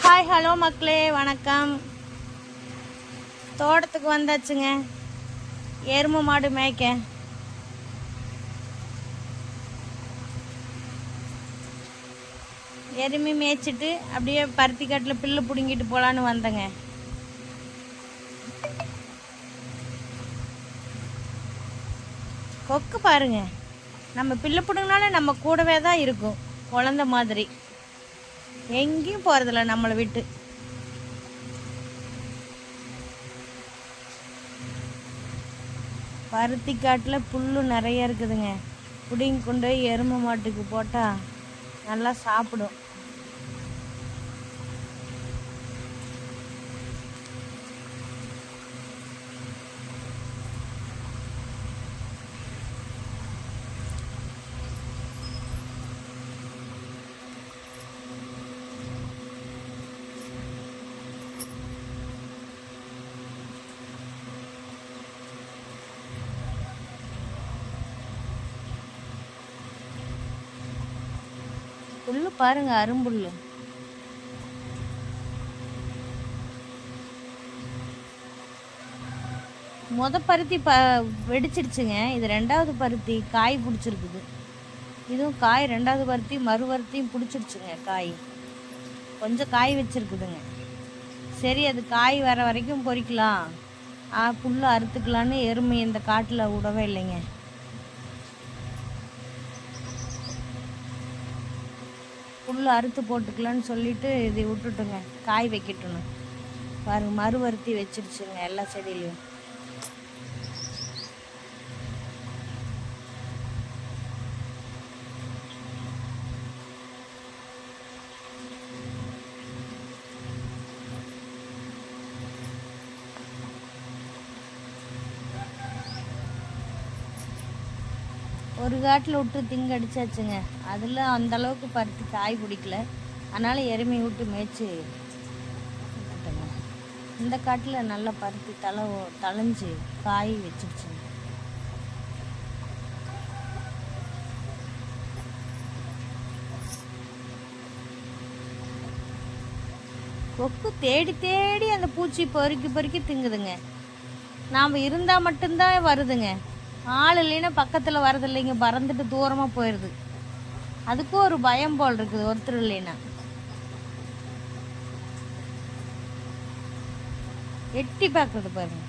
Hi hello மக்களே, வணக்கம். தோட்டத்துக்கு வந்தாச்சுங்க. எருமை மாடு மேய்க்க. எருமை மேய்ச்சிட்டு அப்படியே பருத்தி காட்டில் பில்லு பிடுங்கிட்டு போகலான்னு வந்தேங்க. கொக்கு பாருங்க, நம்ம பில்லு பிடுங்கினாலே நம்ம கூடவே தான் இருக்கும், குழந்த மாதிரி. எங்கேயும் போகிறதில்ல நம்மளை விட்டு. பருத்தி காட்டில் புல் நிறைய இருக்குதுங்க. பிடிங்கி கொண்டு போய் எருமை மாட்டுக்கு போட்டால் நல்லா சாப்பிடும். புல்லு பாருங்க, அரும்புல்லு. பருத்தி வெடிச்சிருச்சுங்க. இது ரெண்டாவது பருத்தி காய் பிடிச்சிருக்குது. இதுவும் காய் ரெண்டாவது பருத்தி மறுபருத்தியும் பிடிச்சிருச்சுங்க. காய் கொஞ்சம் காய் வச்சிருக்குதுங்க. சரி, அது காய் வர வரைக்கும் பொறிக்கலாம், புல்லு அறுத்துக்கலான்னு எருமை இந்த காட்டில் விடவே இல்லைங்க. புல் அறுத்து போட்டுக்கலான்னு சொல்லிட்டு இதை விட்டுட்டுங்க, காய் வைக்கட்டுன்னு. பாருங்க, மறுவருத்தி வச்சிருச்சுங்க எல்லா செடியிலையும். ஒரு காட்டில் விட்டு திங்கடிச்சாச்சுங்க. அதில் அந்தளவுக்கு பருத்தி காய் பிடிக்கல, அதனால் எருமை விட்டு மேய்ச்சி விட்டுட்டேங்க. இந்த காட்டில் நல்லா பருத்தி தளைஞ்சு காய் வச்சிருச்சுங்க. கொக்கு தேடி தேடி அந்த பூச்சி பொறுக்கி பொறுக்கி திங்குதுங்க. நாம் இருந்தால் மட்டும்தான் வருதுங்க. ஆள் இல்லைன்னா பக்கத்தில் வரது இல்லைங்க, பறந்துட்டு தூரமாக போயிடுது. அதுக்கும் ஒரு பயம் போல் இருக்குது, ஒருத்தர் இல்லைன்னா. எட்டி பார்க்குறது பாருங்க.